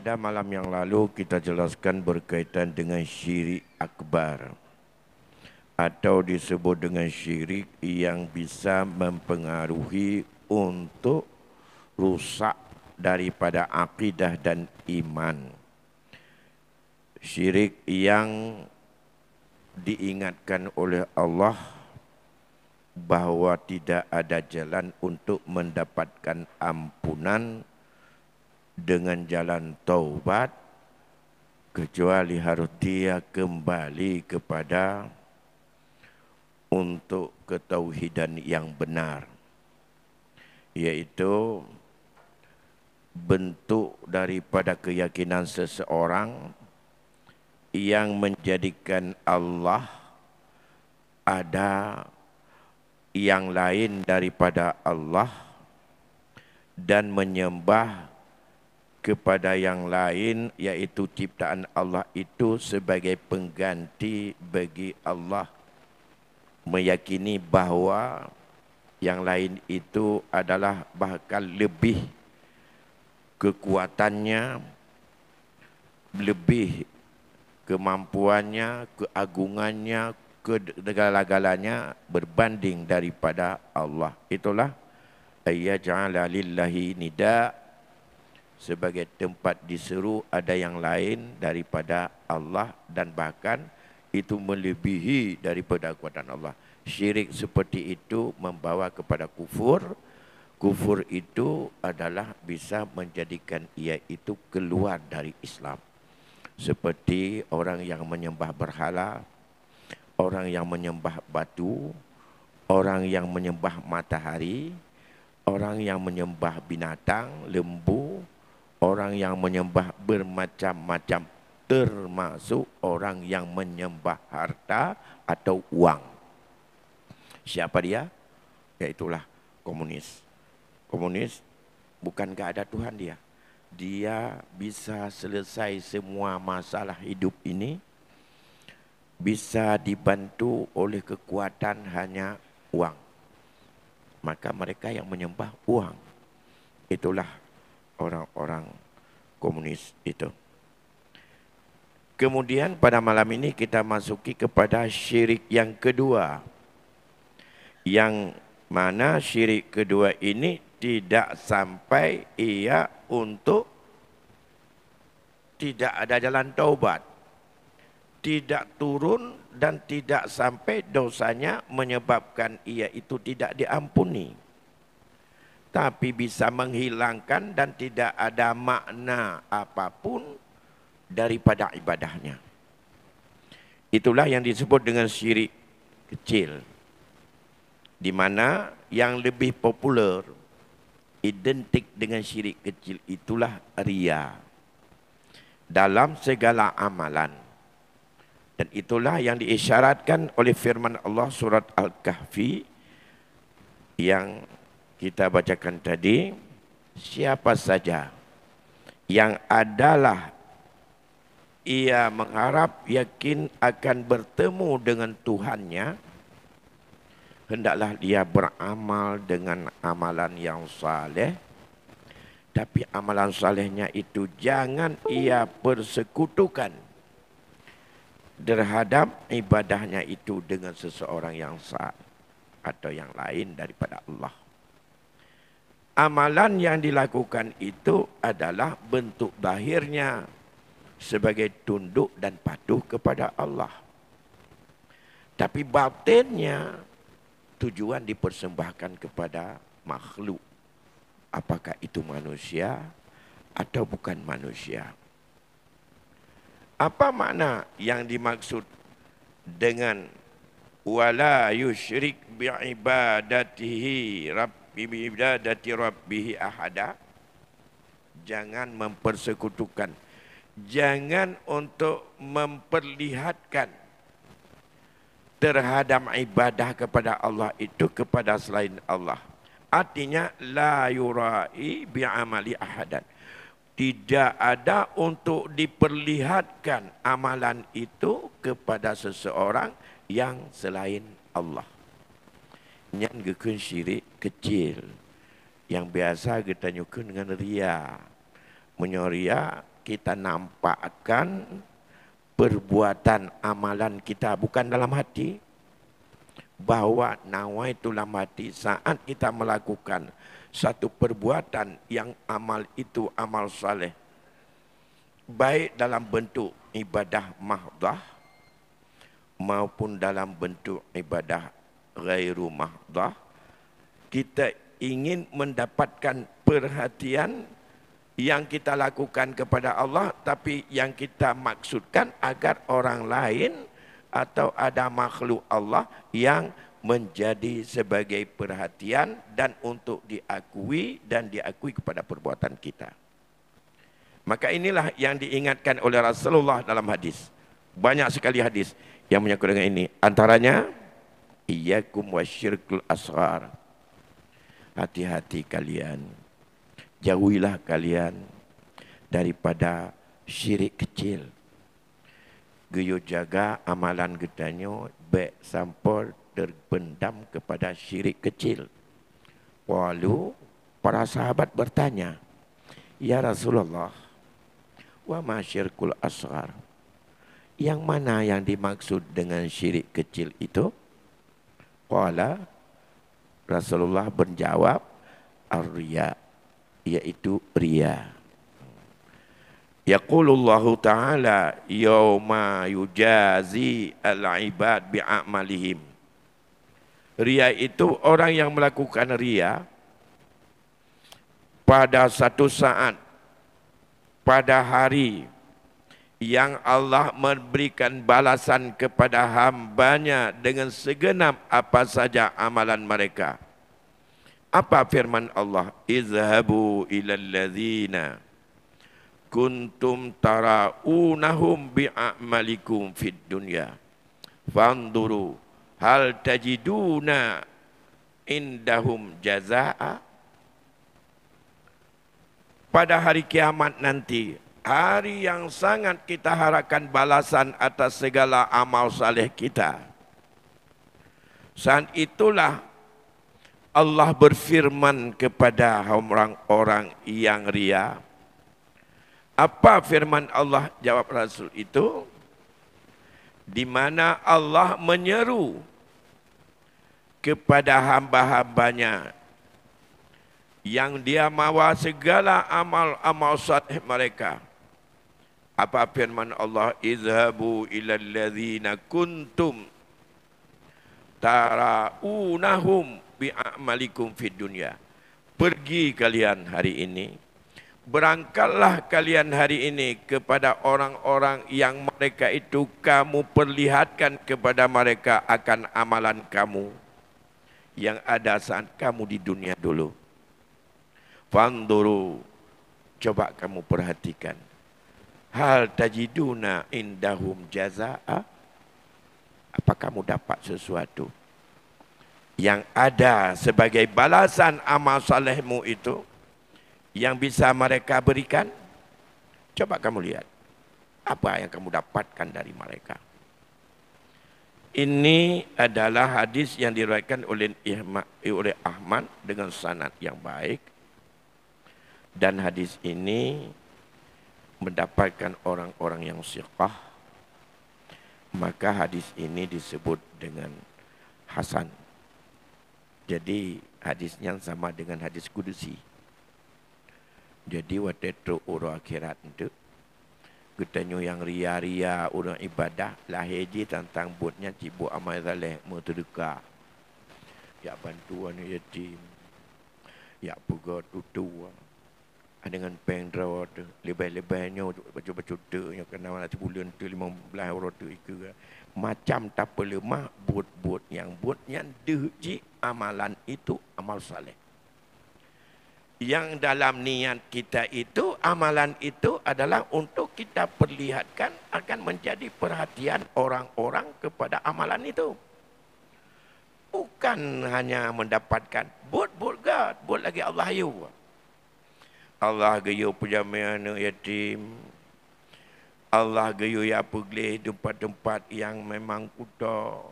Pada malam yang lalu kita jelaskan berkaitan dengan syirik akbar atau disebut dengan syirik yang bisa mempengaruhi untuk rusak daripada akidah dan iman. Syirik yang diingatkan oleh Allah bahawa tidak ada jalan untuk mendapatkan ampunan dengan jalan taubat kecuali harus dia kembali kepada untuk ketauhidan yang benar, yaitu bentuk daripada keyakinan seseorang yang menjadikan Allah ada yang lain daripada Allah dan menyembah kepada yang lain, yaitu ciptaan Allah itu sebagai pengganti bagi Allah. Meyakini bahawa yang lain itu adalah bahkan lebih kekuatannya, lebih kemampuannya, keagungannya, segala-galanya berbanding daripada Allah. Itulah ayyaj'ala lillahi nida, sebagai tempat diseru ada yang lain daripada Allah dan bahkan itu melebihi daripada kekuatan Allah. Syirik seperti itu membawa kepada kufur. Kufur itu adalah bisa menjadikan ia itu keluar dari Islam. Seperti orang yang menyembah berhala, orang yang menyembah batu, orang yang menyembah matahari, orang yang menyembah binatang, lembu, orang yang menyembah bermacam-macam, termasuk orang yang menyembah harta atau uang. Siapa dia? Yaitulah komunis. Komunis bukankah ada Tuhan dia? Dia bisa selesai semua masalah hidup ini, bisa dibantu oleh kekuatan hanya uang. Maka mereka yang menyembah uang, itulah orang-orang komunis itu. Kemudian pada malam ini kita masuki kepada syirik yang kedua, yang mana syirik kedua ini tidak sampai ia untuk tidak ada jalan taubat, tidak turun dan tidak sampai dosanya menyebabkan ia itu tidak diampuni, tapi bisa menghilangkan dan tidak ada makna apapun daripada ibadahnya. Itulah yang disebut dengan syirik kecil, di mana yang lebih populer identik dengan syirik kecil itulah riya dalam segala amalan. Dan itulah yang diisyaratkan oleh firman Allah surat Al-Kahfi yang kita bacakan tadi. Siapa saja yang adalah ia mengharap yakin akan bertemu dengan Tuhannya, hendaklah dia beramal dengan amalan yang saleh. Tapi amalan salehnya itu jangan ia persekutukan terhadap ibadahnya itu dengan seseorang yang sah atau yang lain daripada Allah. Amalan yang dilakukan itu adalah bentuk lahirnya sebagai tunduk dan patuh kepada Allah. Tapi batinnya tujuan dipersembahkan kepada makhluk. Apakah itu manusia atau bukan manusia? Apa makna yang dimaksud dengan wala yusyrik bi'ibadatihi bi'ibadati rabbih ahada? Jangan mempersekutukan, jangan untuk memperlihatkan terhadap ibadah kepada Allah itu kepada selain Allah. Artinya la yurai bi'amali ahadan. Tidak ada untuk diperlihatkan amalan itu kepada seseorang yang selain Allah. Yang gekun syirik kecil yang biasa kita nyukun dengan ria. Menyoria kita nampakkan perbuatan amalan kita bukan dalam hati. Bahwa nawaitu dalam hati saat kita melakukan satu perbuatan yang amal itu amal saleh. Baik dalam bentuk ibadah mahdah maupun dalam bentuk ibadah ghairu mahdah. Kita ingin mendapatkan perhatian yang kita lakukan kepada Allah, tapi yang kita maksudkan agar orang lain atau ada makhluk Allah yang menjadi sebagai perhatian dan untuk diakui dan diakui kepada perbuatan kita. Maka inilah yang diingatkan oleh Rasulullah dalam hadis. Banyak sekali hadis yang menyangkut dengan ini. Antaranya, iyyakum wasyirkul asghar. Hati-hati kalian. Jauhilah kalian daripada syirik kecil. Geyo jaga amalan getanyo baik sampul terpendam kepada syirik kecil. Walau para sahabat bertanya, ya Rasulullah, wa ma syirkul asghar? Yang mana yang dimaksud dengan syirik kecil itu? Qala, Rasulullah menjawab, ar-riya, yaitu riya. Yaqulullahu ta'ala yawma yujazi al-ibad bi'amalihim. Riya itu orang yang melakukan riya pada satu saat, pada hari yang Allah memberikan balasan kepada hambanya dengan segenap apa saja amalan mereka. Apa firman Allah? Izhabu ilal ladzina kuntum taraunahum bi'amalikum fid dunya fanduru hal tajiduna indahum jazaa. Pada hari kiamat nanti, hari yang sangat kita harapkan balasan atas segala amal saleh kita, saat itulah Allah berfirman kepada orang-orang yang riya. Apa firman Allah? Jawab Rasul itu, di mana Allah menyeru kepada hamba-hambanya yang dia mawa segala amal-amal saleh mereka. Apa firman Allah? Izhabu ilal ladzina kuntum taraunahum bi'amalikum fid dunya. Pergi kalian hari ini, berangkatlah kalian hari ini kepada orang-orang yang mereka itu kamu perlihatkan kepada mereka akan amalan kamu yang ada saat kamu di dunia dulu. Fanduru, coba kamu perhatikan. Hal tajiduna indahum jazaa. Apa kamu dapat sesuatu yang ada sebagai balasan amal salehmu itu yang bisa mereka berikan? Coba kamu lihat. Apa yang kamu dapatkan dari mereka? Ini adalah hadis yang diriwayatkan oleh Ahmad dengan sanad yang baik. Dan hadis ini mendapatkan orang-orang yang siqah. Maka hadis ini disebut dengan hasan. Jadi hadisnya sama dengan hadis kudusi. Jadi waktu itu orang akhirat itu, katanya yang ria-ria orang ibadah, lahir je tentang buatnya cibuk amal saleh muterdeka. Ya bantuan yatim, ya pegat tutu. Dengan pengdraw tu, lebih-lebihnya baca-baca tu, yang kena mana sebulan tu 15 orang tu ikut. Macam tak lemah buat-buat yang diuji amalan itu amal saleh. Yang dalam niat kita itu, amalan itu adalah untuk kita perlihatkan akan menjadi perhatian orang-orang kepada amalan itu. Bukan hanya mendapatkan buat lagi Allah ayu. Allah gayo pujamana yatim. Allah gayo ya pergi tempat-tempat yang memang kuda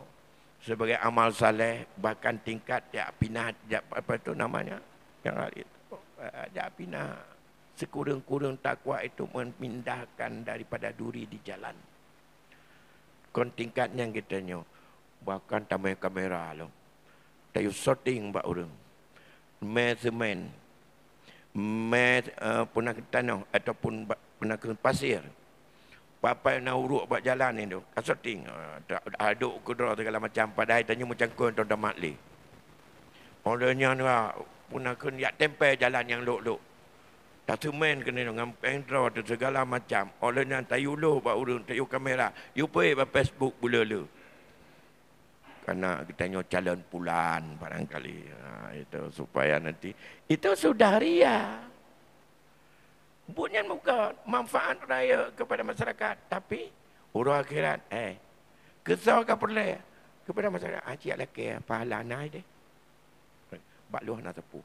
sebagai amal saleh, bahkan tingkat ya pinah apa itu namanya? Yang itu. Japina, Sekurang-kurang takwa itu memindahkan daripada duri di jalan. Kon tingkatnya kita nyo. Bahkan tamai kamera lo. Tayu shooting mbak orang. Measurement. Punah tanah ataupun punah pasir. Papai nak uruk buat jalan ni tu. Shooting. Aduk kudra segala macam. Padahal tanya macam kon tu dah matli. Olehnya ni punah kun yak tempel jalan yang luk-luk. Tak semen kena dengan pendra tu segala macam. Olehnya tayu lo buat urung, tayu kamera. You pergi buat Facebook bula-lu. Karena kita tanya calon pulan barangkali. Itu supaya nanti. Itu sudah ria. Bukan muka manfaat raya kepada masyarakat. Tapi urang akhirat. Kesal ke perleh kepada masyarakat. Cik lelaki pahala naik deh. Bak luah nak tepu.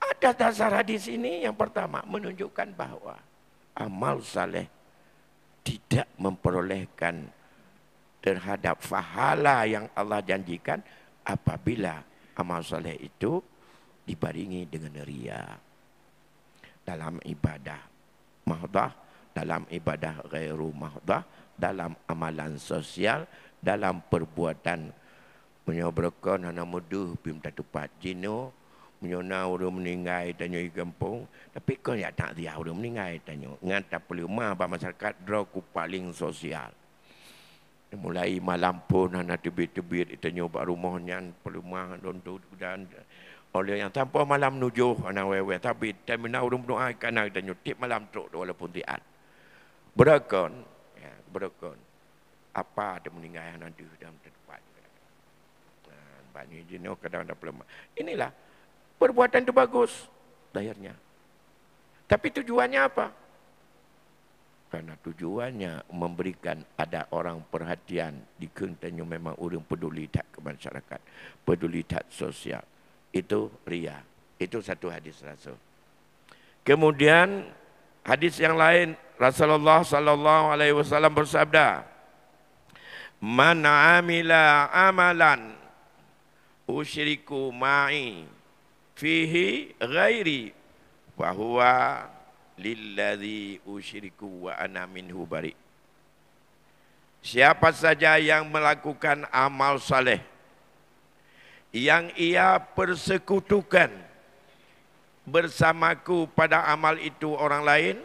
Ada dasar hadis ini yang pertama menunjukkan bahawa amal saleh tidak memperolehkan terhadap pahala yang Allah janjikan apabila amal saleh itu dibaringi dengan riya. Dalam ibadah mahdah, dalam ibadah ghairu mahdah, dalam amalan sosial, dalam perbuatan menyobrakan anak muda pimta tepat jino menyona orang meninggal tanya di kampung tapi kau ya tak dia orang meninggal tanya ngata perlu mah masyarakat draku paling sosial mulai malam pun anak tebit-tebit tanya bak rumahnya perlu mah dan oleh yang tanpa malam nujuh anak wewe tapi terminal orang doa kana tanya tip malam truk walaupun tiat berakon ya berakon apa ada meninggal anak tu dalam tempat banyak jenis kadang-kadang pelemah inilah perbuatan itu bagus lahirnya. Tapi tujuannya apa? Karena tujuannya memberikan ada orang perhatian dikentanya memang orang peduli tak ke masyarakat, peduli tak sosial. Itu ria. Itu satu hadis Rasul. Kemudian hadis yang lain Rasulullah sallallahu alaihi wasallam bersabda, "Man 'amila amalan usyriku ma'i fihi ghairi wa huwa lilladzi usyriku wa ana minhu bari." Siapa saja yang melakukan amal saleh yang ia persekutukan bersamaku pada amal itu orang lain,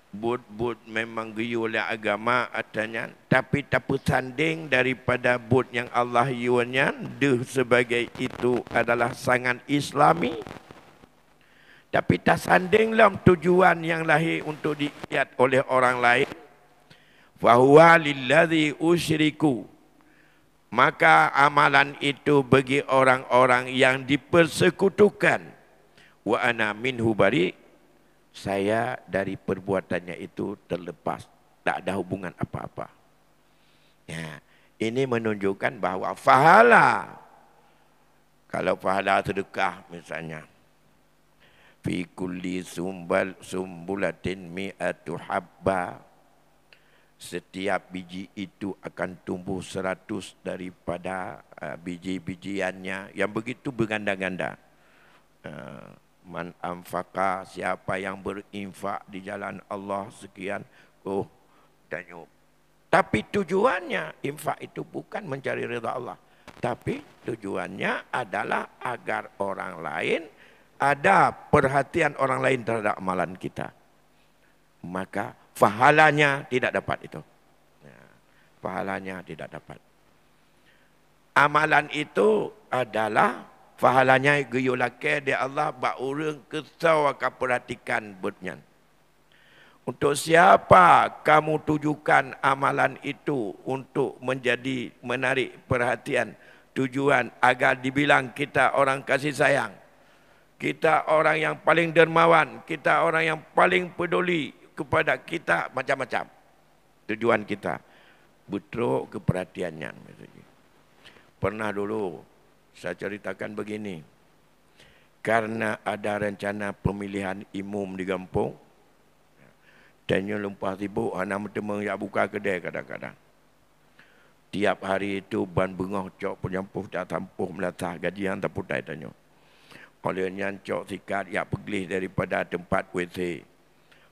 bud memang giyu oleh agama adanya, tapi tak bersanding daripada bud yang Allah yuannya, deh sebagai itu adalah sangat Islami. Tapi tak sanding dalam tujuan yang lahir untuk dilihat oleh orang lain. Fahuwa lilladzi usyriku. Maka amalan itu bagi orang-orang yang dipersekutukan. Wa ana minhu bari. Saya dari perbuatannya itu terlepas, tak ada hubungan apa-apa. Ya, ini menunjukkan bahawa pahala, kalau pahala sedekah misalnya, fi kulli sumbulatin mi'atu habba, setiap biji itu akan tumbuh 100 daripada biji-bijiannya yang begitu berganda-ganda. Man amfaka, siapa yang berinfak di jalan Allah sekian, tanya. Tapi tujuannya infak itu bukan mencari ridha Allah, tapi tujuannya adalah agar orang lain ada perhatian orang lain terhadap amalan kita. Maka pahalanya tidak dapat itu. Pahalanya tidak dapat. Amalan itu adalah pahalanya geyulake dia Allah bak orang kesau akan perhatikan budnya. Untuk siapa kamu tujukan amalan itu untuk menjadi menarik perhatian, tujuan agar dibilang kita orang kasih sayang, kita orang yang paling dermawan, kita orang yang paling peduli kepada kita, macam-macam tujuan kita, betul keperhatiannya. Pernah dulu saya ceritakan begini, karena ada rencana pemilihan imam di kampung, tanya lumpah sibuk, anak teman yang buka kedai kadang-kadang. Tiap hari itu ban bengah cok penyampuh tak tampuh melatah gajian tak putai tanya. Oleh nyan cok sikat ya pergi daripada tempat WC.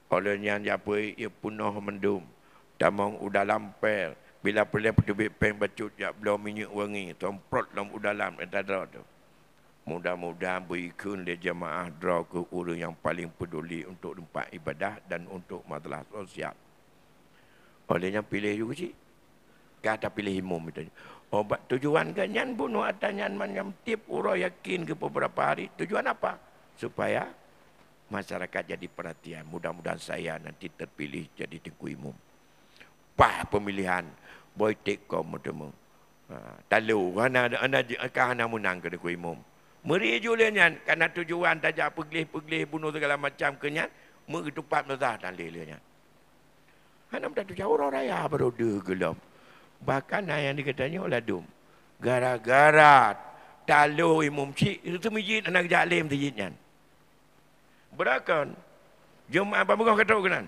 Oleh nyan ya apa ia penuh mendum. Damang udah lampel. Bila perlu petubik peng bacut ya belum minyak wangi. Tomprot dalam udalam entah tu. Mudah-mudahan berikun dia jemaah draw ke orang yang paling peduli untuk tempat ibadah dan untuk masalah sosial. Olehnya pilih juga sih. Kata pilih imam itu. Obat tujuan kan nyan bunuh atau nyan macam tip urang yakin ke beberapa hari. Tujuan apa? Supaya masyarakat jadi perhatian. Mudah-mudahan saya nanti terpilih jadi tengku imam. Pah pemilihan. Boy take kom temu. Talu ana menang ke tengku imam. Meri julian karena tujuan tajak pergelih-pergelih bunuh segala macam kenyan. Meri tupat mezah dan lelenya. Ana dah tu jauh orang raya beroda gelap. Bahkan yang dikatanya oleh dum. Gara-gara talu imam cik itu masjid anak jalim masjidnya. Berakan Jumaat apa bukan kata kenan.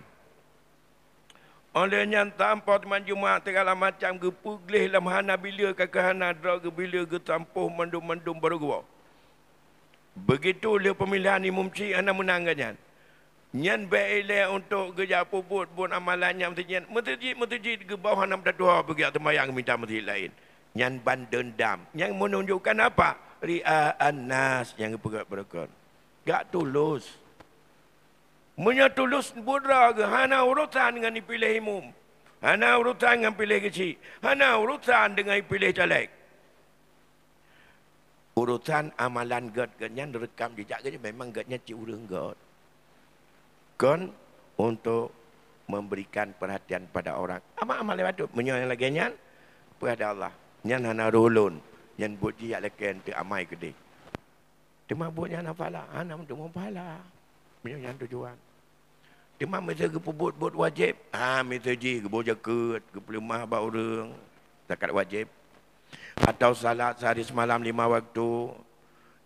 Olehnya tanpa teman Jumaat segala macam ke puglih lam hana bila kakahana dra ke bila ke tampuh mendum-mendum baru gua. Begitu le pemilihan imam cik ana menangnya. Nyan baile untuk kerja puput pun amalannya masjid ke bawah 6 dua pergi tembayang minta masjid lain. Nyan ban dendam. Yang menunjukkan apa? Ria'an nas yang bergerak. Gak tulus. Menyatulus budra ke hana urusan dengan dipilih imam. Hana urusan dengan pilih kecil. Hana urusan dengan pilih caleg. Urusan amalan gad-gadnya rekam jejak gadnya memang gadnya cik urang gad. Kon untuk memberikan perhatian pada orang. Amal-amal lewat tu. Menyuai lagi nyan pada Allah. Nyan hana rolon. Nyan buat dia leken tu amai ke dia. Tema buatnya hana pala. Hana untuk mempala. Menyuai tujuan. Tema mesti ke buat wajib. Mesti je ke boja ke pelemah bau orang. Zakat wajib. Atau salat sehari semalam 5 waktu.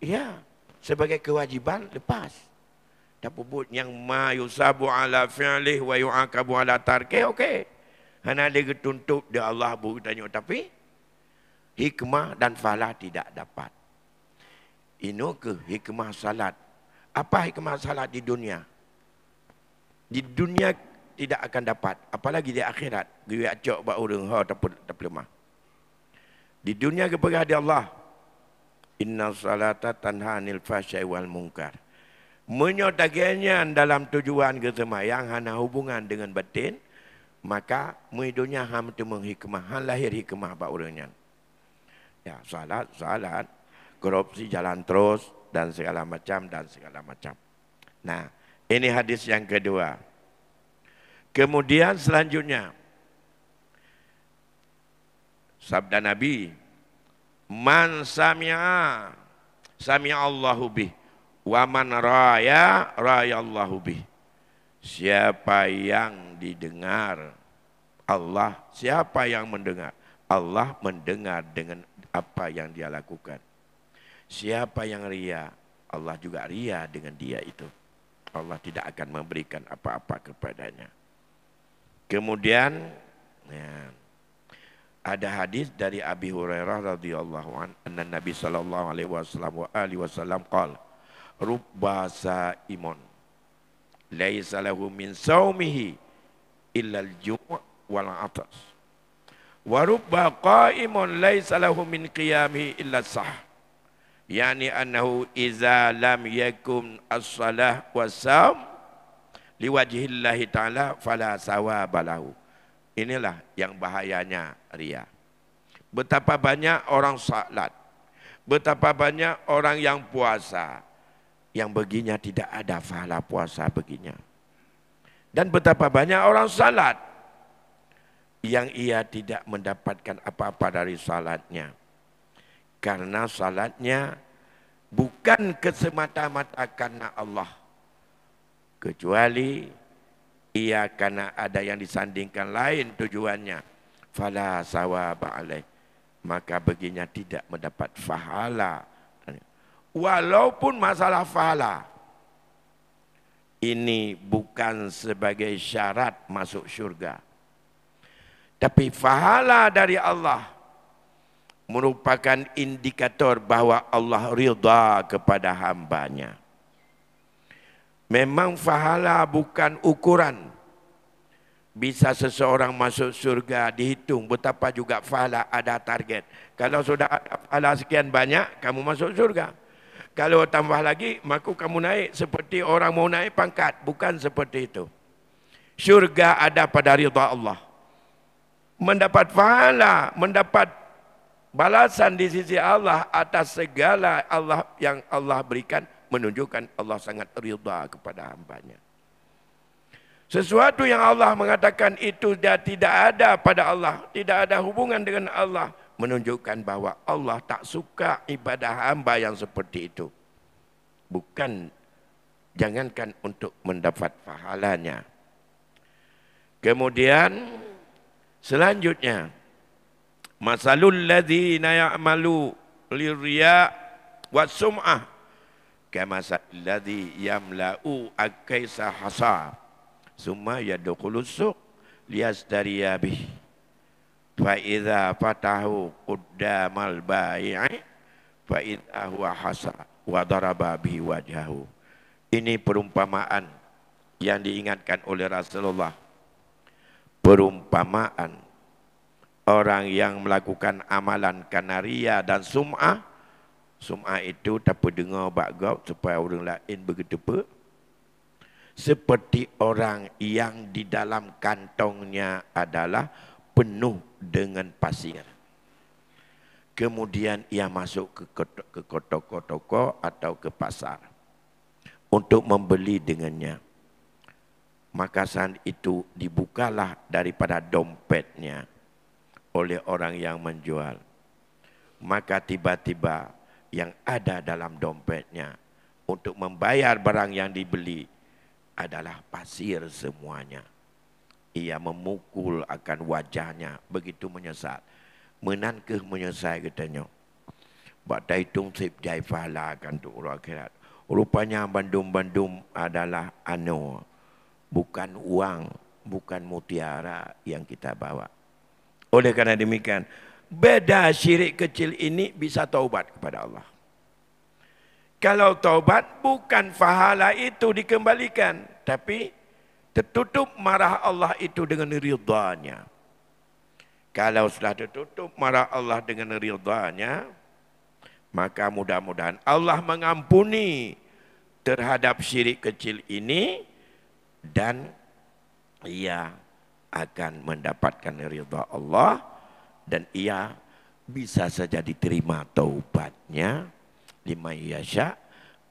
Ya. Sebagai kewajiban lepas. Tak puput yang ma yusabu ala fi'lih wa yu'akabu ala tarkih, okey. Hana dia ketuntut dia Allah bertanya tapi hikmah dan falah tidak dapat. Ini ke hikmah salat. Apa hikmah salat di dunia? Di dunia tidak akan dapat, apalagi di akhirat. Dia acok ba orang ha tak lemah. Di dunia kepada Allah. Inna salata tanha anil fahsya'i wal munkar. Menyotaganya dalam tujuan kesemayang hana hubungan dengan batin, maka muidunya ham tu menghikmah, han lahir hikmah ba orangnya. Ya, salat, korupsi jalan terus dan segala macam. Nah, ini hadis yang kedua. Kemudian selanjutnya sabda Nabi, man sami'a Allahu bih. Wa man raya Allahu bih. Siapa yang didengar Allah, siapa yang mendengar Allah mendengar dengan apa yang dia lakukan. Siapa yang ria, Allah juga ria dengan dia itu. Allah tidak akan memberikan apa-apa kepadanya. Kemudian ada hadis dari Abi Hurairah radhiyallahu anhu, Nabi sallallahu alaihi wasallam qala rubba sa'imun laisa lahu min saumihi illa al-ju' wal 'atas wa rubba qa'imun laisa lahu min qiyamihi illa sah, yani annahu iza lam yakun as-salah was-saum liwajhillahi ta'ala fala sawaba lahu. Inilah yang bahayanya riya. Betapa banyak orang salat, betapa banyak orang yang puasa, yang baginya tidak ada pahala puasa baginya. Dan betapa banyak orang salat yang ia tidak mendapatkan apa-apa dari salatnya. Karena salatnya bukan kesemata-mata karena Allah. Kecuali ia karena ada yang disandingkan lain tujuannya. Fala sawaba alaih. Maka baginya tidak mendapat pahala. Walaupun masalah pahala ini bukan sebagai syarat masuk syurga, tapi pahala dari Allah merupakan indikator bahawa Allah ridha kepada hambanya. Memang pahala bukan ukuran. Bisa seseorang masuk surga dihitung betapa juga pahala ada target. Kalau sudah ada pahala sekian banyak, kamu masuk surga. Kalau tambah lagi, maka kamu naik seperti orang mau naik pangkat. Bukan seperti itu. Surga ada pada ridha Allah. Mendapat pahala, mendapat balasan di sisi Allah atas segala Allah yang Allah berikan, menunjukkan Allah sangat ridha kepada hambanya. Sesuatu yang Allah mengatakan itu dia tidak ada pada Allah, tidak ada hubungan dengan Allah, menunjukkan bahwa Allah tak suka ibadah hamba yang seperti itu. Bukan, jangankan untuk mendapat pahalanya. Kemudian selanjutnya, masalul ladzina ya'malu lirriya was-sum'ah kamasal ladzi yamla'u akaisa hasa summa yadkhulus suq liyastariya bih fa idza fatahu quddamal bai'i fa idza huwa hasa wa daraba bihi wajhahu. Ini perumpamaan yang diingatkan oleh Rasulullah. Perumpamaan orang yang melakukan amalan karena riya dan sum'ah. Sum'ah itu tak dengar background supaya orang lain bergedepa. Seperti orang yang di dalam kantongnya adalah penuh dengan pasir. Kemudian ia masuk ke toko-toko atau ke pasar untuk membeli dengannya. Maka saat itu dibukalah daripada dompetnya oleh orang yang menjual. Maka tiba-tiba yang ada dalam dompetnya untuk membayar barang yang dibeli adalah pasir semuanya. Ia memukul akan wajahnya, begitu menyesal. Menankah menyesal katanya. Badai tung sip jai pahala akan tu orang akhirat. Rupanya bandum-bandum adalah bukan uang, bukan mutiara yang kita bawa. Oleh karena demikian, beda syirik kecil ini bisa taubat kepada Allah. Kalau taubat, bukan pahala itu dikembalikan, tapi tertutup marah Allah itu dengan ridhanya. Kalau sudah tertutup marah Allah dengan ridhanya, maka mudah-mudahan Allah mengampuni terhadap syirik kecil ini dan ia akan mendapatkan ridha Allah dan ia bisa saja diterima taubatnya liman yasha,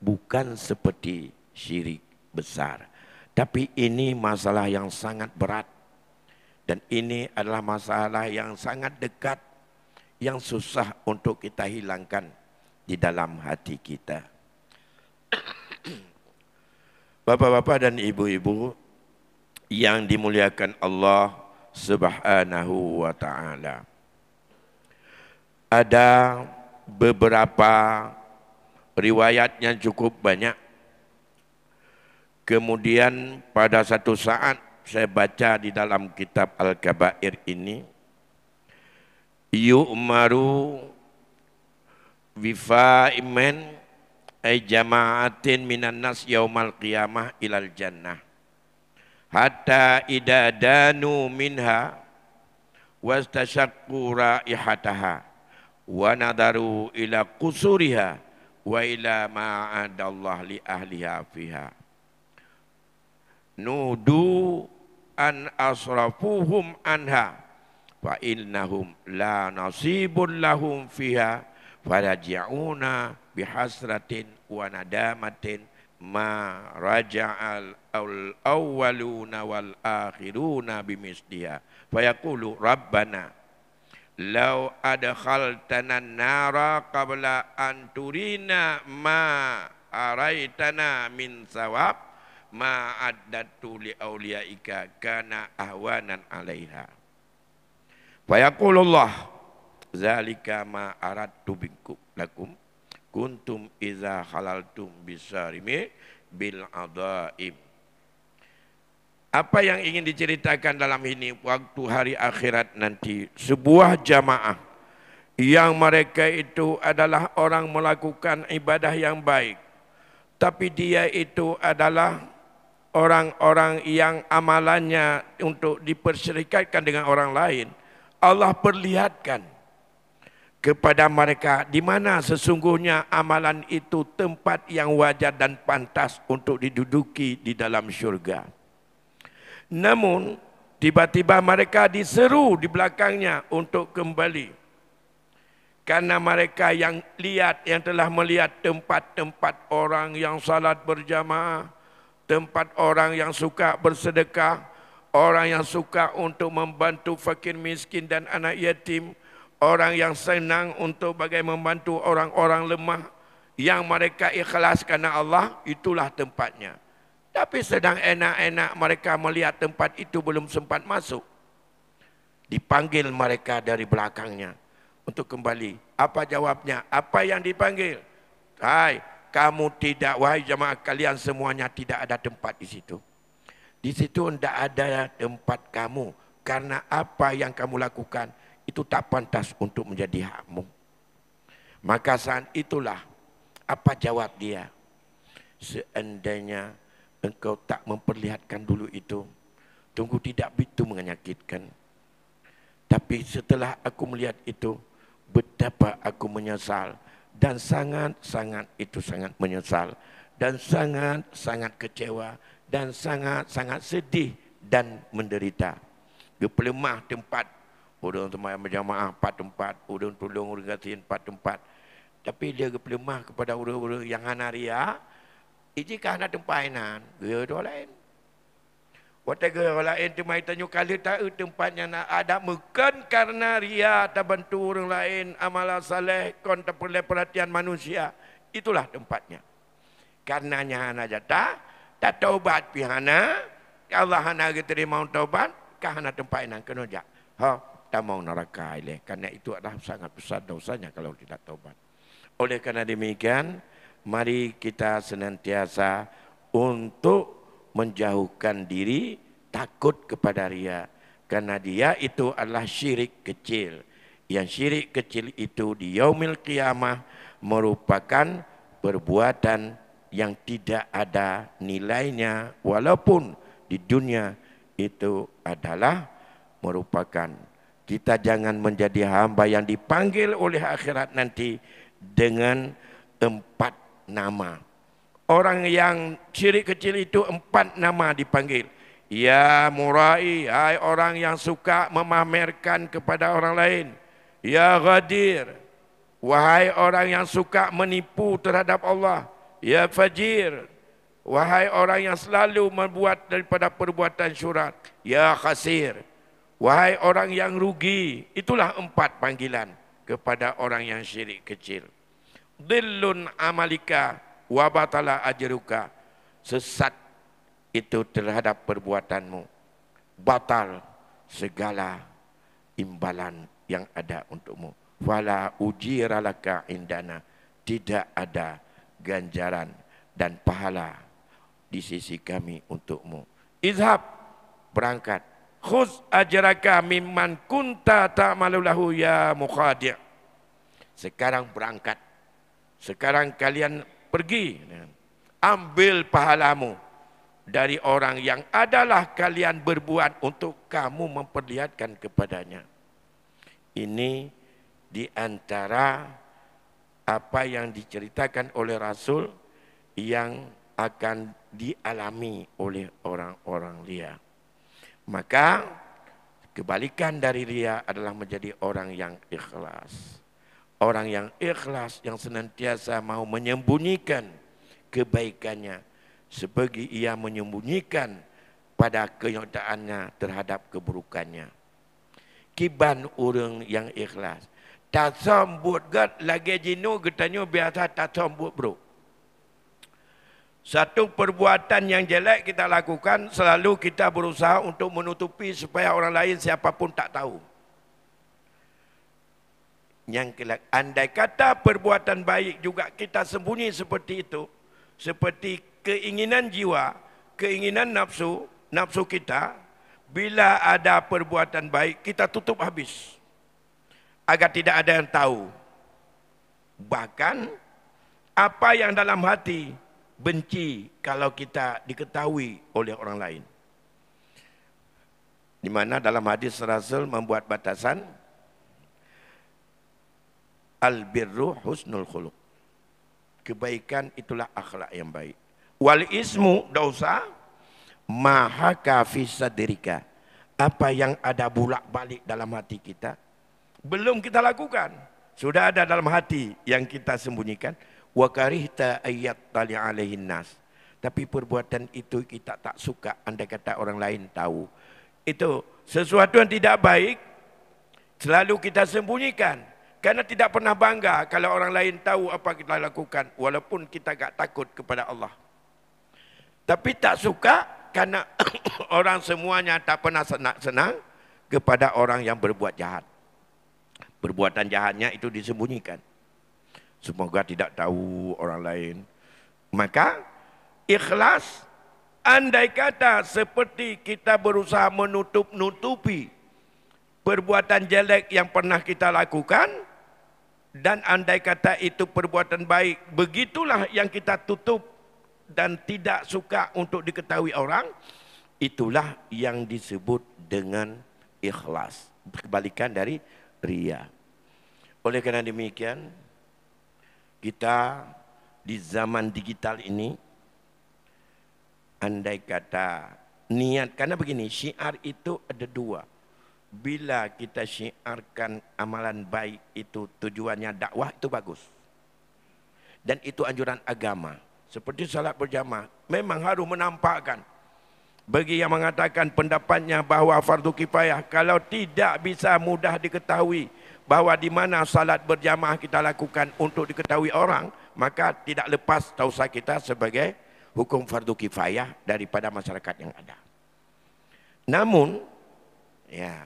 bukan seperti syirik besar. Tapi ini masalah yang sangat berat dan ini adalah masalah yang sangat dekat yang susah untuk kita hilangkan di dalam hati kita. Bapak-bapak dan ibu-ibu yang dimuliakan Allah Subhanahu wa ta'ala. Ada beberapa riwayat yang cukup banyak. Kemudian pada satu saat saya baca di dalam kitab Al-Kabair ini, yu'maru wifa'imen ay jama'atin minan nas yaumal qiyamah ilal jannah hatta idza danu minha wastashaqqu raihataha wa nadaru ila qusuriha wa ila ma'adallah li ahliha fiha nudu an asrafuhum anha fa innahum la nasibun lahum fiha faraji'una bihasratin wa nadamatin ma raja'al awwaluna wal akhiruna bimisliha fayaqulu rabbana law adkhaltana nara qabla an turina ma araitana min sawab ma addatu li awliyaika kana ahwanan alaiha fayaqulullah zalika ma aradtu bikum lakum kuntum iza halaltum bisarimi bil adaib. Apa yang ingin diceritakan dalam ini waktu hari akhirat nanti, sebuah jamaah yang mereka itu adalah orang melakukan ibadah yang baik, tapi dia itu adalah orang-orang yang amalannya untuk diperserikatkan dengan orang lain. Allah perlihatkan kepada mereka di mana sesungguhnya amalan itu tempat yang wajar dan pantas untuk diduduki di dalam syurga. Namun tiba-tiba mereka diseru di belakangnya untuk kembali, karena mereka yang telah melihat tempat-tempat orang yang salat berjamaah, tempat orang yang suka bersedekah, orang yang suka untuk membantu fakir miskin dan anak yatim, orang yang senang untuk bagaimana membantu orang-orang lemah, yang mereka ikhlas karena Allah, itulah tempatnya. Tapi sedang enak-enak mereka melihat tempat itu belum sempat masuk, dipanggil mereka dari belakangnya untuk kembali. Apa jawabnya? Apa yang dipanggil? Hai, kamu tidak, wahai jemaah kalian semuanya, tidak ada tempat di situ. Di situ tidak ada tempat kamu, karena apa yang kamu lakukan itu tak pantas untuk menjadi hakmu. Maka saat itulah, apa jawab dia? Seandainya engkau tak memperlihatkan dulu itu, tunggu tidak begitu menyakitkan. Tapi setelah aku melihat itu, betapa aku menyesal, dan sangat-sangat menyesal, dan sangat-sangat kecewa, dan sangat-sangat sedih dan menderita. Gepelemah tempat, urang sembahyang berjamaah 4 tempat, urang tolong urang kasih 4 tempat. Tapi dia gepelemah kepada urang-urang yang hana ria, ijikah hana tempainan, dia tu lain. Waktu orang lain tu mai tanya kali tak tempatnya nak ada, bukan karena ria tak bantu orang lain, amalan saleh kon tak perlu perhatian manusia. Itulah tempatnya. Karenanya hana jatah, tak taubat pihana, Allah hana terima taubat, kah hana tempat yang kena jak. Ha, tak mau neraka ile. Karena itu adalah sangat besar dosanya kalau tidak taubat. Oleh karena demikian, mari kita senantiasa untuk menjauhkan diri takut kepada ria, karena dia itu adalah syirik kecil. Yang syirik kecil itu di yaumil qiyamah merupakan perbuatan yang tidak ada nilainya, walaupun di dunia itu adalah merupakan. Kita jangan menjadi hamba yang dipanggil oleh akhirat nanti dengan 4 nama. Orang yang syirik kecil itu 4 nama dipanggil. Ya murai, hai orang yang suka memamerkan kepada orang lain. Ya ghadir, wahai orang yang suka menipu terhadap Allah. Ya fajir, wahai orang yang selalu membuat daripada perbuatan syurat. Ya khasir, wahai orang yang rugi. Itulah 4 panggilan kepada orang yang syirik kecil. Dhillun amalika wabatala ajruka, sesat itu terhadap perbuatanmu, batal segala imbalan yang ada untukmu. Fala ujiralaka indana, tidak ada ganjaran dan pahala di sisi kami untukmu. Izhab, berangkat. Khuz ajraka mimman kunta ta'malu lahu ya mukhadi'. Sekarang berangkat. Sekarang kalian pergi, ambil pahalamu dari orang yang adalah kalian berbuat untuk kamu memperlihatkan kepadanya. Ini di antara apa yang diceritakan oleh Rasul yang akan dialami oleh orang-orang ria. Maka kebalikan dari ria adalah menjadi orang yang ikhlas. Orang yang ikhlas, yang senantiasa mau menyembunyikan kebaikannya sebagai ia menyembunyikan pada kenyataannya terhadap keburukannya. Kiban orang yang ikhlas. Tak sambut gat lagi jinu getanya biasa tak sambut bro. Satu perbuatan yang jelek kita lakukan, selalu kita berusaha untuk menutupi supaya orang lain siapapun tak tahu. Yang kelak, andai kata perbuatan baik juga kita sembunyi seperti itu, seperti keinginan jiwa, keinginan nafsu kita, bila ada perbuatan baik kita tutup habis. agar tidak ada yang tahu. Bahkan apa yang dalam hati benci kalau kita diketahui oleh orang lain. Di mana dalam hadis Rasul membuat batasan, al-birru husnul khuluq. Kebaikan itulah akhlak yang baik. Wal ismu, dosa, mahaka fi sadrika. Apa yang ada bolak-balik dalam hati kita belum kita lakukan, sudah ada dalam hati yang kita sembunyikan. Wa karihta ayat tali alaihin nas. Tapi perbuatan itu kita tak suka andai kata orang lain tahu. Itu sesuatu yang tidak baik selalu kita sembunyikan. Karena tidak pernah bangga kalau orang lain tahu apa kita lakukan. Walaupun kita tak takut kepada Allah. Tapi tak suka karena orang semuanya tak pernah senang kepada orang yang berbuat jahat. Perbuatan jahatnya itu disembunyikan. Semoga tidak tahu orang lain. Maka ikhlas, andai kata seperti kita berusaha menutup-nutupi perbuatan jelek yang pernah kita lakukan, dan andai kata itu perbuatan baik, begitulah yang kita tutup dan tidak suka untuk diketahui orang, itulah yang disebut dengan ikhlas. Kebalikan dari riya. Oleh karena demikian, kita di zaman digital ini, andai kata niat, karena begini, syiar itu ada dua. Bila kita syiarkan amalan baik itu tujuannya dakwah, itu bagus. Dan itu anjuran agama. Seperti salat berjamaah, memang harus menampakkan. Bagi yang mengatakan pendapatnya bahawa fardu kifayah, kalau tidak bisa mudah diketahui bahawa di mana salat berjamaah kita lakukan untuk diketahui orang, maka tidak lepas tausa kita sebagai hukum fardu kifayah daripada masyarakat yang ada. Namun, ya,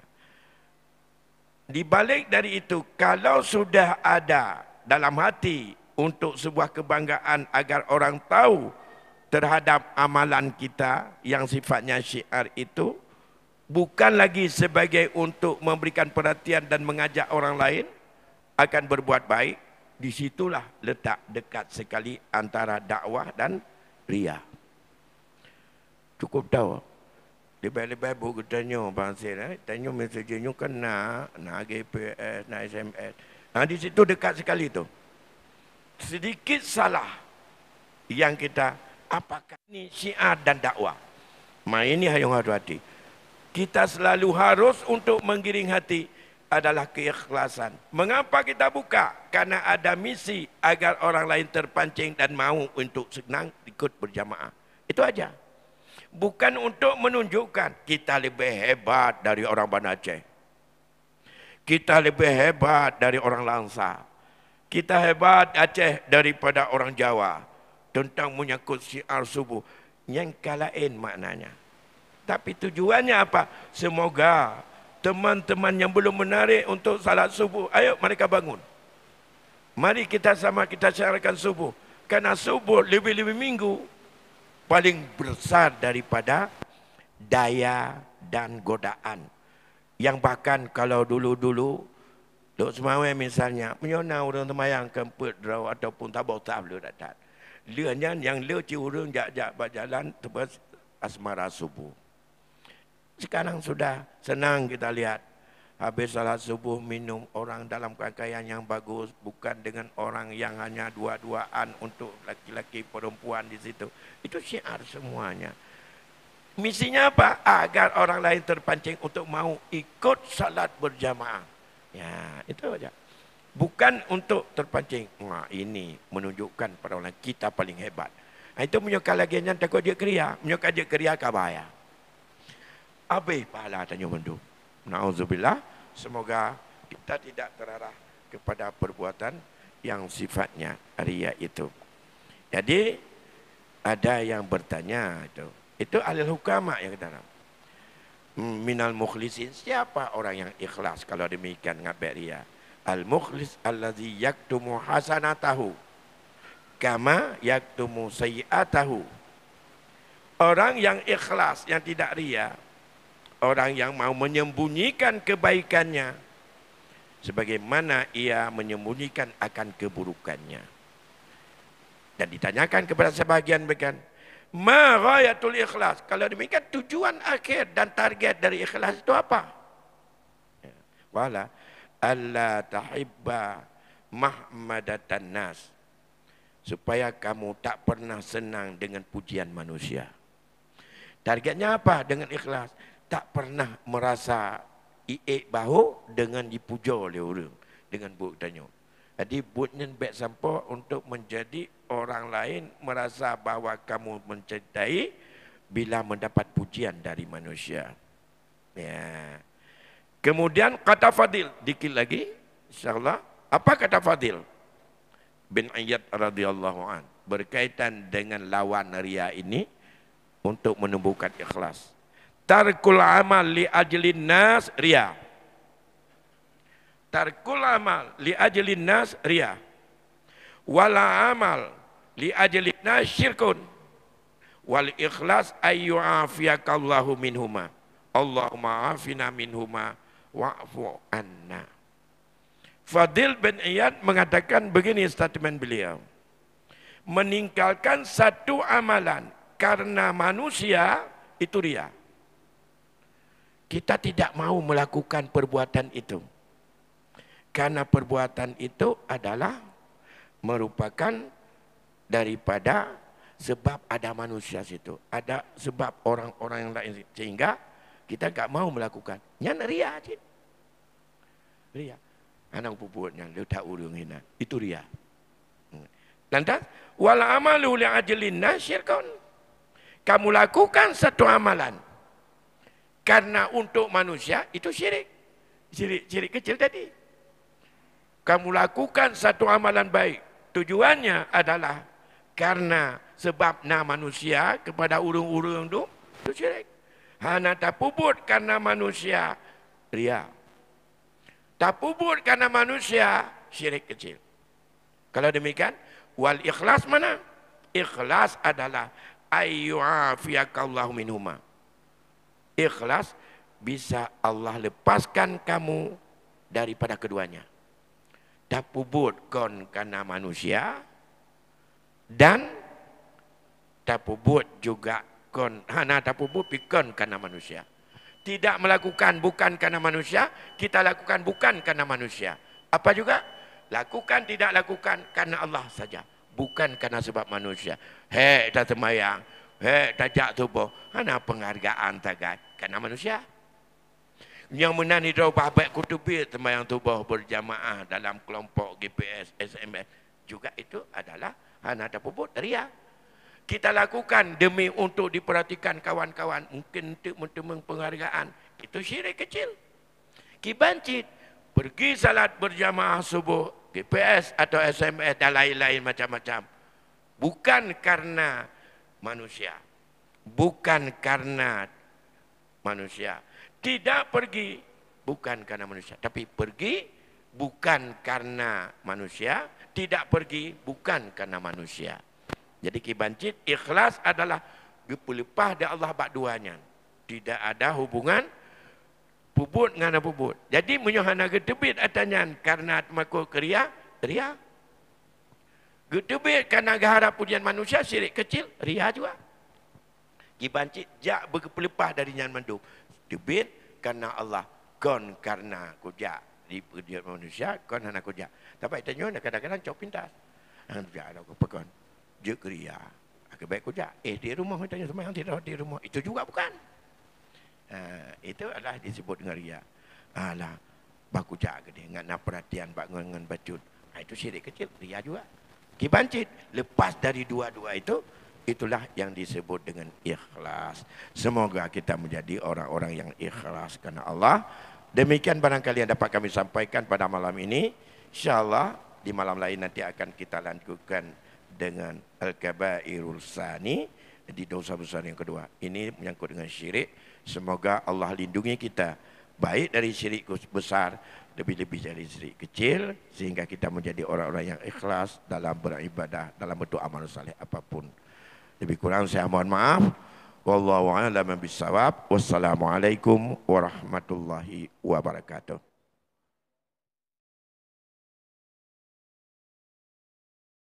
di balik dari itu, kalau sudah ada dalam hati untuk sebuah kebanggaan agar orang tahu terhadap amalan kita yang sifatnya syiar itu, bukan lagi sebagai untuk memberikan perhatian dan mengajak orang lain akan berbuat baik, disitulah letak dekat sekali antara dakwah dan riya. Cukup tahu. Lebih-lebih buku tanya bangsa, tanya mesejnya kan nak GPS, nak SMS. Nah, di situ dekat sekali tu. Sedikit salah yang kita, apakah ini syiar dan dakwah? Ini yang harus hati. Kita selalu harus untuk menggiring hati adalah keikhlasan. Mengapa kita buka? Karena ada misi agar orang lain terpancing dan mau untuk senang ikut berjamaah. Itu aja. Bukan untuk menunjukkan kita lebih hebat dari orang Banda Aceh. Kita lebih hebat dari orang Langsa. Kita hebat Aceh daripada orang Jawa. Tentang menyangkut syiar subuh. Yang kalain maknanya. Tapi tujuannya apa? Semoga teman-teman yang belum menarik untuk salat subuh, ayo mereka bangun. Mari kita sama kita syiarkan subuh. Karena subuh lebih-lebih minggu paling besar daripada daya dan godaan. Yang bahkan kalau dulu-dulu Dok Semawai misalnya menyona orang temayang kempet draw ataupun tabau tablu datang. Lianya yang le ciurung jak-jak berjalan tebas asmara subuh. Sekarang sudah senang kita lihat. Habis salat subuh minum orang dalam pakaian yang bagus, bukan dengan orang yang hanya dua-duaan untuk laki-laki perempuan di situ. Itu syiar semuanya. Misinya apa? Agar orang lain terpancing untuk mau ikut salat berjamaah. Ya, itu aja. Bukan untuk terpancing. Wah, ini menunjukkan pada orang kita paling hebat. Nah, itu menyokal lagi yang takut dia keria, menyokal dia keria kabaya. Habis pahala tanya mendu. Nauzubillah, semoga kita tidak terarah kepada perbuatan yang sifatnya riya itu. Jadi ada yang bertanya itu ahli hukama yang kata minal mukhlisin, siapa orang yang ikhlas kalau demikian ngabek riya? Al mukhlis allazi yaktumu hasanatahu kama yaktumu sayyi'atahu. Orang yang ikhlas, yang tidak riya, orang yang mau menyembunyikan kebaikannya sebagaimana ia menyembunyikan akan keburukannya. Dan ditanyakan kepada sebahagian mereka, ma ghayatul ikhlas? Kalau demikian tujuan akhir dan target dari ikhlas itu apa? Wala alla tahibba mahmadatan nas, supaya kamu tak pernah senang dengan pujian manusia. Targetnya apa dengan ikhlas? Tak pernah merasa iik bahu dengan dipuja oleh orang, dengan buruk tanya. Jadi buatnya baik sampai untuk menjadi orang lain merasa bahawa kamu mencintai bila mendapat pujian dari manusia. Ya. Kemudian kata Fadil, dikit lagi insyaallah. Apa kata Fadil bin Iyad radhiyallahu an berkaitan dengan lawan riya ini untuk menumbuhkan ikhlas? Tarkul amal li ajlin nas riya. Tarkul amal li ajlin nas riya. Wala amal li ajlin nas syirkun. Wal ikhlas ayyu'afiyakallahu minhuma. Allahumma afina minhuma wa'fu anna. Fadil bin Iyad mengatakan begini statement beliau. Meninggalkan satu amalan karena manusia itu riya. Kita tidak mau melakukan perbuatan itu. Karena perbuatan itu adalah merupakan daripada sebab ada manusia situ. Ada sebab orang-orang yang lain. Sehingga kita tak mau melakukan. Yang riya je. Riya. Anak puputnya, dia tak urung hina. Itu riya. Lantas, wala amalu li ajlin nasyirkun. Kamu lakukan satu amalan karena untuk manusia, itu syirik. Syirik kecil tadi. Kamu lakukan satu amalan baik. Tujuannya adalah karena sebab manusia kepada urung-urung itu syirik. Hana tapubut karena manusia, riya. Tapubut karena manusia, syirik kecil. Kalau demikian, wal ikhlas mana? Ikhlas adalah ayyu'afiyakallahu minhuma. Ikhlas bisa Allah lepaskan kamu daripada keduanya. Tapubut kon karena manusia dan tapubut juga kon hana tapubut pikon karena manusia. Tidak melakukan bukan karena manusia, kita lakukan bukan karena manusia. Apa juga? Lakukan tidak lakukan karena Allah saja, bukan karena sebab manusia. Hei tak semayang, hei tak jak tubuh, hana penghargaan tagat karena manusia. Yang menani tahu bahabat kutubi semayang tubuh berjamaah dalam kelompok GPS, SMS juga itu adalah hana tapubut riya. Kita lakukan demi untuk diperhatikan kawan-kawan, mungkin untuk penghargaan, itu syirik kecil. Kibancit, pergi salat berjamaah subuh, GPS atau SMS dan lain-lain macam-macam. Bukan karena manusia. Bukan karena manusia. Tidak pergi, bukan karena manusia. Tapi pergi, bukan karena manusia. Tidak pergi, bukan karena manusia. Jadi kibancit, ikhlas adalah gepelepah dari Allah bak duanya. Tidak ada hubungan puput dengan puput. Jadi menyohana getebit atanyan karena makul kriya, riya. Getebit karena harap pujian manusia, syirik kecil, riya juga. Kibancit, jak bergepelepah dari nyan mandum. Debit karena Allah, kon karena kujak. Di pujian manusia, kon hana kujak. Tapi tanya kadang-kadang cok pintas. Tidak ada apa-apa. Je kriya. Kebaik kujak. Di rumah tanya sama yang tidak di rumah. Itu juga bukan. Itu adalah disebut dengan riya. Alah, bak kujak gede. Ngana perhatian bak ngan bacut. Itu syirik kecil. Riya juga. Kibancit. Lepas dari dua-dua itu, itulah yang disebut dengan ikhlas. Semoga kita menjadi orang-orang yang ikhlas karena Allah. Demikian barangkali yang dapat kami sampaikan pada malam ini. InsyaAllah di malam lain nanti akan kita lanjutkan dengan Al-Kabairul Sani, di dosa besar yang kedua. Ini menyangkut dengan syirik. Semoga Allah lindungi kita baik dari syirik besar, lebih-lebih dari syirik kecil, sehingga kita menjadi orang-orang yang ikhlas dalam beribadah, dalam bentuk amal saleh apapun. Lebih kurang saya mohon maaf. Wallahu a'lam bishawab. Wassalamualaikum warahmatullahi wabarakatuh.